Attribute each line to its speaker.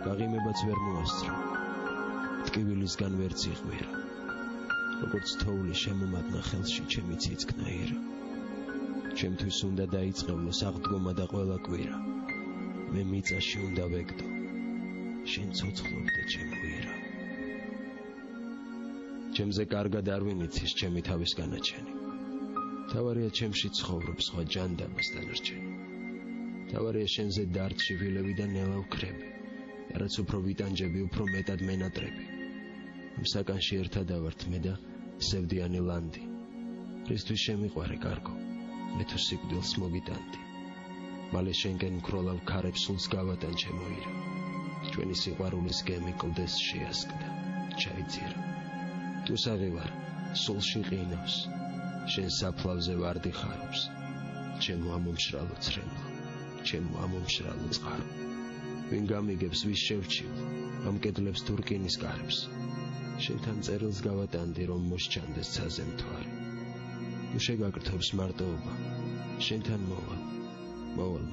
Speaker 1: გაღიმებაც ვერ მოასწრო, ტკივილისგან ვერ ციღვირა, როგორც თოვლი შემომადნა ხელში ჩემი ციცქნა ირა. ჩემთვის უნდა დაიწყევლოს აღდგომა და ყველა კვირა, მე მიწაში უნდა ვეგდო, შენ ცოცხლობდე ჩემო ირა. ჩემზე კარგად არ ვინიცის ჩემი თავის განაჩენი, თავარია ჩემში ცხოვრობს სხვა ჯანდაბას დანარჩენი. თავარია შენზე დარდში ვილევი და ნელა ვქრები, რაც უფრო ვიტანჯები, უფრო მეტად მენატრები. ამ საკანში ერთად ავართ მე და სევდიანი ლანდი. რისთვის შემიყვარე კარგო, მე თუ სიკვდილს მოგიტანდი. მალე შენგენ მქროლავ ქარებს სულს გავატან ჩემო ირა. ჩვენი სიყვარულის გემი კლდეს შეასკდა, ჩაიძირა. თუსაღი ვარ, სულში ყინავს, შენ საფლავზე ვარდი ხარობს. ჩემო ამომშრალო ცრემლო, ჩემო ამომშრალო წყარო. ვინ გამიგებს ვის შევჩივ, ამ კედლებს თუ რკინის კარებს. შენთან წერილს გავატანდი, რომ მოსჩანდეს ცაზე მთვარე. თუ შეგაკრთობს მარტოობა, შენთან მოვალ